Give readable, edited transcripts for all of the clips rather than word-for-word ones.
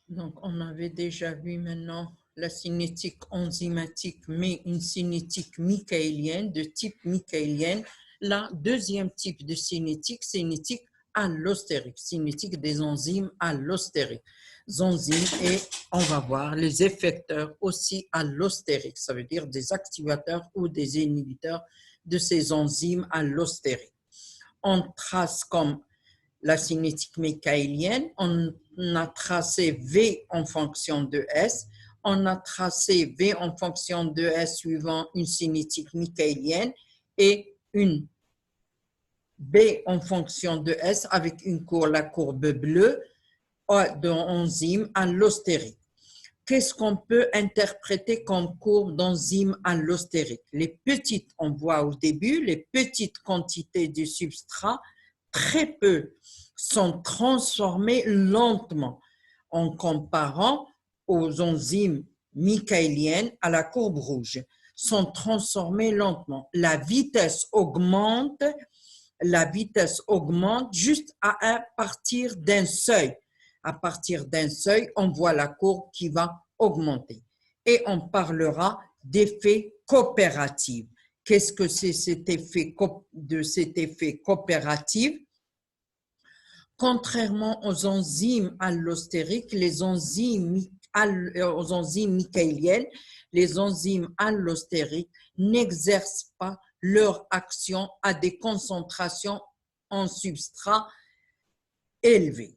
Donc, on avait déjà vu maintenant la cinétique enzymatique, mais une cinétique michaélienne, de type michaélien. La deuxième type de cinétique allostérique, cinétique des enzymes allostériques. Enzymes et on va voir les effecteurs aussi allostériques, ça veut dire des activateurs ou des inhibiteurs de ces enzymes allostériques. On trace comme la cinétique michaélienne, on a tracé V en fonction de S, on a tracé V en fonction de S suivant une cinétique michaélienne et une B en fonction de S avec la courbe bleue d'enzyme allostérique. Qu'est-ce qu'on peut interpréter comme courbe d'enzyme allostérique? Les petites, on voit au début, les petites quantités du substrat, très peu, sont transformées lentement en comparant aux enzymes michaéliennes à la courbe rouge, sont transformées lentement. La vitesse augmente juste à partir d'un seuil. À partir d'un seuil, on voit la courbe qui va augmenter. Et on parlera d'effet coopératif. Qu'est-ce que c'est cet effet coopératif? Contrairement aux enzymes allostériques, aux enzymes michaéliennes, les enzymes allostériques n'exercent pas leur action à des concentrations en substrat élevées.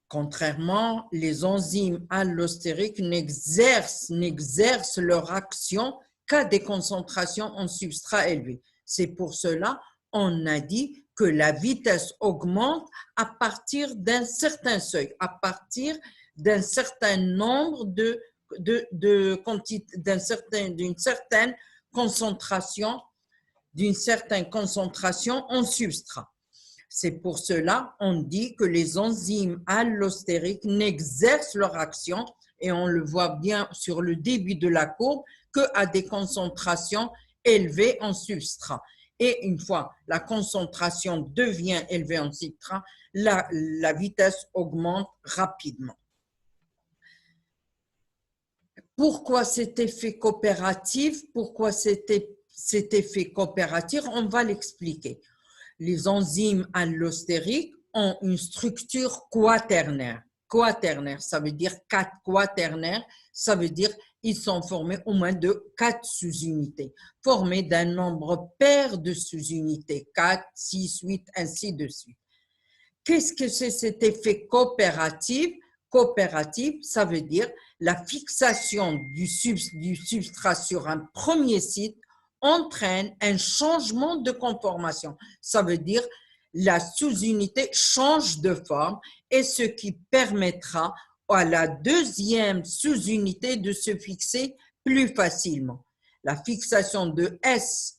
Contrairement, les enzymes allostériques n'exercent leur action qu'à des concentrations en substrat élevées. C'est pour cela on a dit que la vitesse augmente à partir d'un certain seuil, à partir d'un certain nombre d'une certaine concentration en substrat. C'est pour cela qu'on dit que les enzymes allostériques n'exercent leur action, et on le voit bien sur le début de la courbe, qu'à des concentrations élevées en substrat. Et une fois la concentration devient élevée en substrat, la vitesse augmente rapidement. Pourquoi cet effet coopératif? Pourquoi cet effet coopératif? On va l'expliquer. Les enzymes allostériques ont une structure quaternaire. Quaternaire, ça veut dire 4 quaternaires, ça veut dire ils sont formés au moins de 4 sous-unités, formés d'un nombre pair de sous-unités, 4, 6, 8, ainsi de suite. Qu'est-ce que c'est cet effet coopératif? Coopératif, ça veut dire la fixation du substrat sur un premier site entraîne un changement de conformation. Ça veut dire la sous-unité change de forme et ce qui permettra à la deuxième sous-unité de se fixer plus facilement. La fixation de S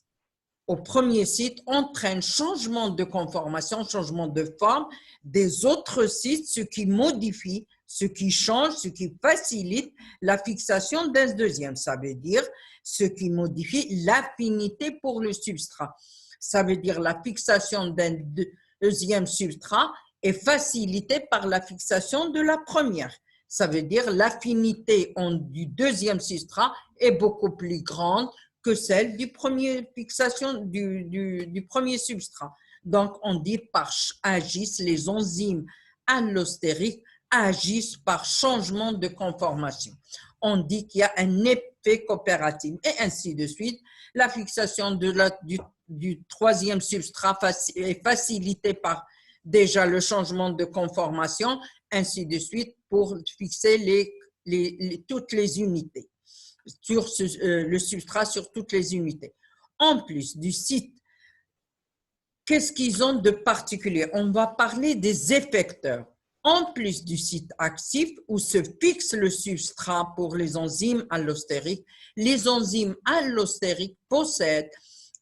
au premier site entraîne changement de conformation, changement de forme des autres sites, ce qui modifie, ce qui change, ce qui facilite la fixation d'un deuxième. Ça veut dire ce qui modifie l'affinité pour le substrat. Ça veut dire la fixation d'un deuxième substrat est facilitée par la fixation de la première. Ça veut dire l'affinité du deuxième substrat est beaucoup plus grande que celle du premier fixation du premier substrat. Donc, on dit les enzymes allostériques agissent par changement de conformation. On dit qu'il y a un effet coopératif et ainsi de suite. La fixation du troisième substrat est facilitée par déjà le changement de conformation, ainsi de suite pour fixer toutes les unités. Sur le substrat sur toutes les unités. En plus du site, qu'est-ce qu'ils ont de particulier? On va parler des effecteurs. En plus du site actif où se fixe le substrat pour les enzymes allostériques, les enzymes allostériques possèdent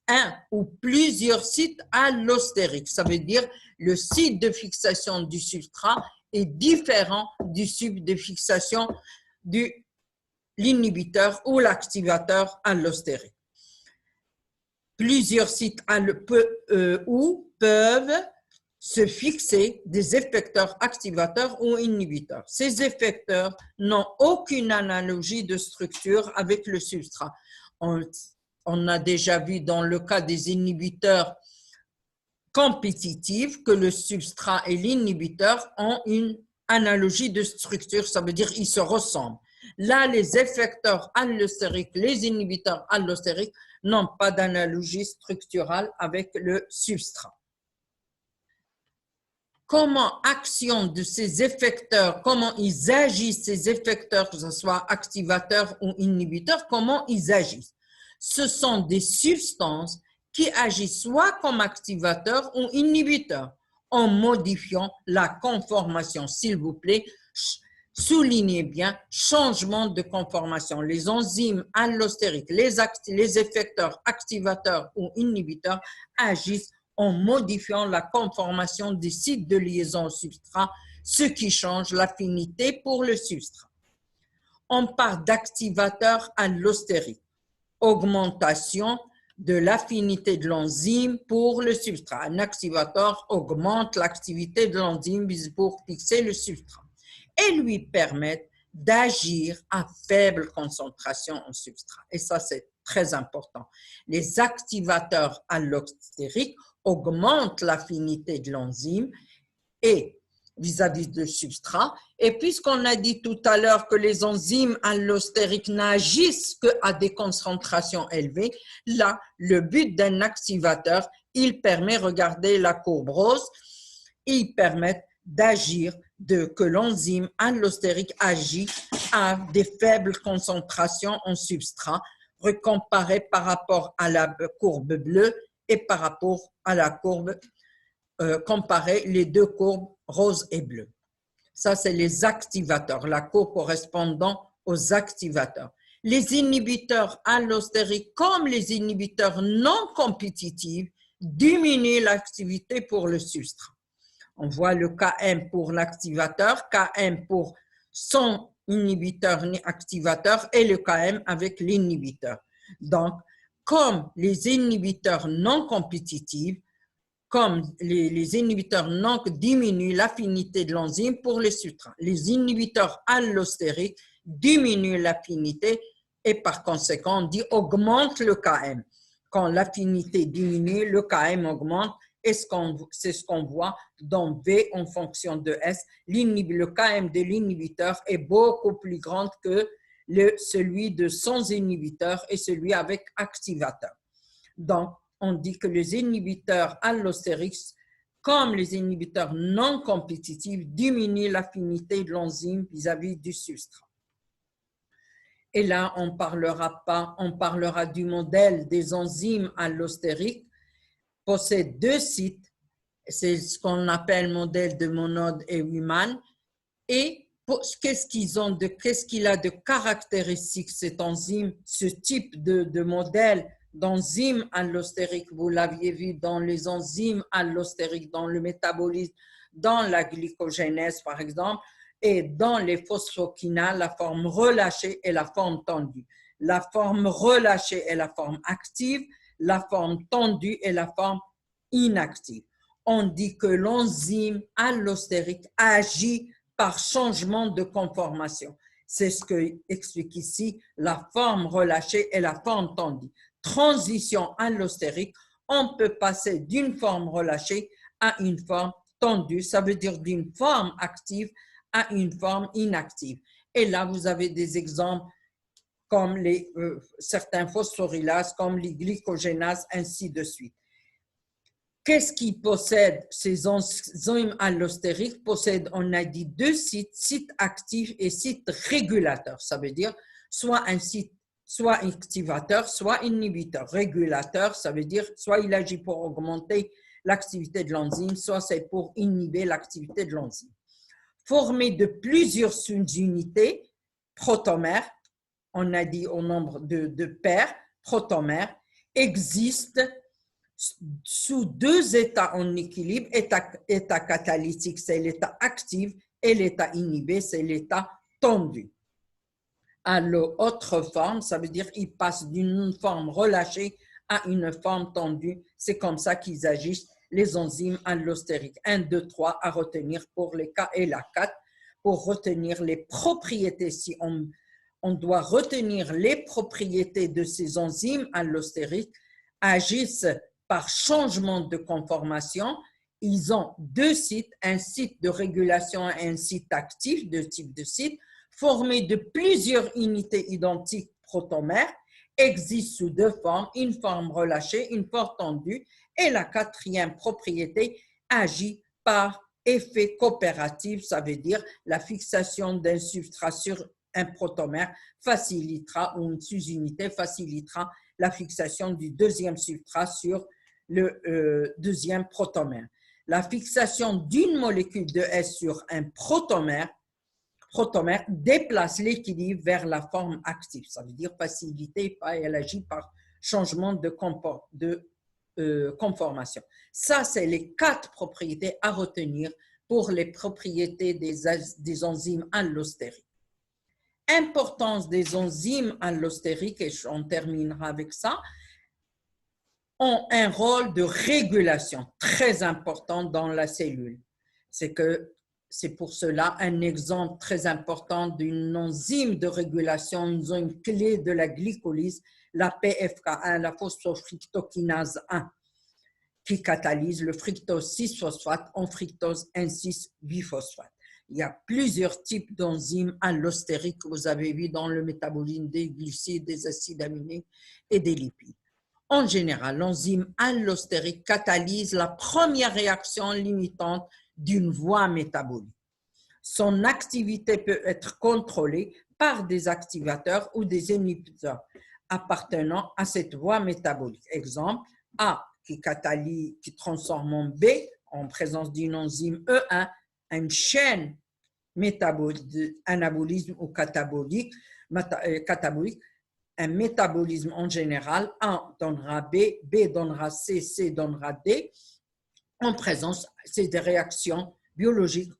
un ou plusieurs sites allostériques. Ça veut dire le site de fixation du substrat est différent du site de fixation de l'inhibiteur ou l'activateur allostérique. Plusieurs sites peuvent se fixer des effecteurs activateurs ou inhibiteurs. Ces effecteurs n'ont aucune analogie de structure avec le substrat. On a déjà vu dans le cas des inhibiteurs compétitifs que le substrat et l'inhibiteur ont une analogie de structure, ça veut dire qu'ils se ressemblent. Là, les effecteurs allostériques, les inhibiteurs allostériques n'ont pas d'analogie structurale avec le substrat. Comment action de ces effecteurs, comment ils agissent, ces effecteurs, que ce soit activateurs ou inhibiteurs, comment ils agissent? Ce sont des substances qui agissent soit comme activateurs ou inhibiteurs, en modifiant la conformation. S'il vous plaît, soulignez bien, changement de conformation. Les enzymes allostériques, les effecteurs activateurs ou inhibiteurs agissent en modifiant la conformation des sites de liaison au substrat, ce qui change l'affinité pour le substrat. On parle d'activateur allostérique, augmentation de l'affinité de l'enzyme pour le substrat. Un activateur augmente l'activité de l'enzyme pour fixer le substrat et lui permettre d'agir à faible concentration en substrat. Et ça, c'est très important. Les activateurs allostériques augmentent l'affinité de l'enzyme et vis-à-vis du substrat. Et puisqu'on a dit tout à l'heure que les enzymes allostériques n'agissent qu'à des concentrations élevées, là, le but d'un activateur, il permet, regardez la courbe rose, il permet d'agir, que l'enzyme allostérique agit à des faibles concentrations en substrat, recomparé par rapport à la courbe bleue et par rapport à la courbe, comparer les deux courbes rose et bleu. Ça, c'est les activateurs, la courbe correspondant aux activateurs. Les inhibiteurs allostériques, comme les inhibiteurs non compétitifs, diminuent l'activité pour le substrat. On voit le Km pour l'activateur, Km pour son inhibiteur activateur et le Km avec l'inhibiteur. Donc, comme les inhibiteurs non compétitifs, comme les inhibiteurs non diminuent l'affinité de l'enzyme pour le substrat. Les inhibiteurs allostériques diminuent l'affinité et par conséquent, on dit augmente le Km. Quand l'affinité diminue, le Km augmente et c'est ce qu'on voit dans V en fonction de S. Le Km de l'inhibiteur est beaucoup plus grand que celui de sans inhibiteur et celui avec activateur. Donc, on dit que les inhibiteurs allostériques, comme les inhibiteurs non compétitifs, diminuent l'affinité de l'enzyme vis-à-vis du substrat. Et là, on parlera du modèle des enzymes allostériques, possède deux sites, c'est ce qu'on appelle modèle de Monod et Wyman, et qu'est-ce qu'il a de caractéristique cette enzyme, ce type de modèle d'enzymes allostériques, vous l'aviez vu dans les enzymes allostériques, dans le métabolisme, dans la glycogénèse par exemple, et dans les phosphokinales, la forme relâchée et la forme tendue. La forme relâchée est la forme active, la forme tendue est la forme inactive. On dit que l'enzyme allostérique agit par changement de conformation. C'est ce que explique ici la forme relâchée et la forme tendue. Transition allostérique, on peut passer d'une forme relâchée à une forme tendue, ça veut dire d'une forme active à une forme inactive. Et là, vous avez des exemples comme certains phosphorylases, comme les glycogénases, ainsi de suite. Qu'est-ce qui possède ces enzymes allostériques? Possède, on a dit, deux sites, site actif et site régulateur. Ça veut dire soit un site, soit activateur, soit inhibiteur. Régulateur, ça veut dire soit il agit pour augmenter l'activité de l'enzyme, soit c'est pour inhiber l'activité de l'enzyme. Formé de plusieurs sous-unités, protomères, on a dit au nombre de paires, protomères, existent sous deux états en équilibre, état catalytique, c'est l'état actif, et l'état inhibé, c'est l'état tendu. À l'autre forme, ça veut dire qu'ils passent d'une forme relâchée à une forme tendue. C'est comme ça qu'ils agissent les enzymes allostériques. 1, 2, 3 à retenir pour les K et la 4 pour retenir les propriétés. Si on doit retenir les propriétés de ces enzymes allostériques, agissent par changement de conformation. Ils ont deux sites, un site de régulation et un site actif, deux types de sites, formés de plusieurs unités identiques protomères, existent sous deux formes, une forme relâchée, une forme tendue, et la quatrième propriété agit par effet coopératif, ça veut dire la fixation d'un substrat sur un protomère facilitera, ou une sous-unité facilitera la fixation du deuxième substrat sur le deuxième protomère. La fixation d'une molécule de S sur un protomère déplace l'équilibre vers la forme active. Ça veut dire facilité, elle agit par changement de conformation. Ça, c'est les 4 propriétés à retenir pour les propriétés des enzymes allostériques. Importance des enzymes allostériques, et on terminera avec ça, ont un rôle de régulation très important dans la cellule. C'est pour cela un exemple très important d'une enzyme de régulation, une zone clé de la glycolyse, la PFK1, la phosphofructokinase 1, qui catalyse le fructose 6-phosphate en fructose 1,6-biphosphate. Il y a plusieurs types d'enzymes allostériques que vous avez vu dans le métabolisme des glucides, des acides aminés et des lipides. En général, l'enzyme allostérique catalyse la première réaction limitante d'une voie métabolique. Son activité peut être contrôlée par des activateurs ou des inhibiteurs appartenant à cette voie métabolique. Exemple, A qui transforme en B en présence d'une enzyme E1, une chaîne anabolisme ou catabolique. Un métabolisme en général, A donnera B, B donnera C, C donnera D. En présence, c'est des réactions biologiques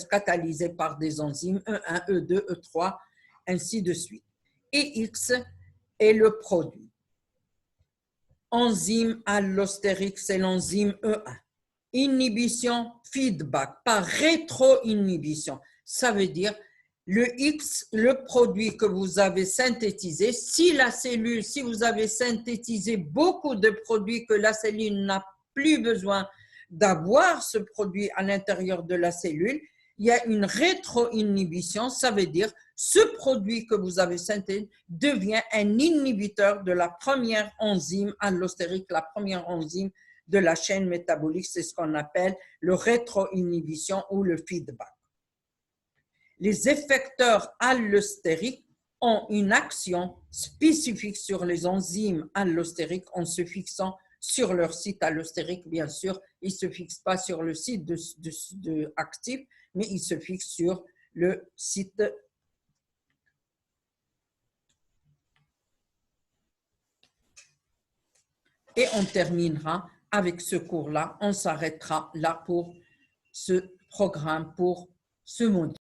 catalysées par des enzymes E1, E2, E3, ainsi de suite. Et X est le produit. Enzyme allostérique, c'est l'enzyme E1. Inhibition, feedback, par rétro-inhibition. Ça veut dire le X, le produit que vous avez synthétisé, si vous avez synthétisé beaucoup de produits que la cellule n'a plus besoin d'avoir ce produit à l'intérieur de la cellule, il y a une rétro-inhibition, ça veut dire ce produit que vous avez synthétisé devient un inhibiteur de la première enzyme allostérique, la première enzyme de la chaîne métabolique, c'est ce qu'on appelle le rétro-inhibition ou le feedback. Les effecteurs allostériques ont une action spécifique sur les enzymes allostériques en se fixant sur leur site allostérique, bien sûr. Ils ne se fixent pas sur le site actif, mais ils se fixent sur le site et on terminera avec ce cours-là. On s'arrêtera là pour ce programme, pour ce module.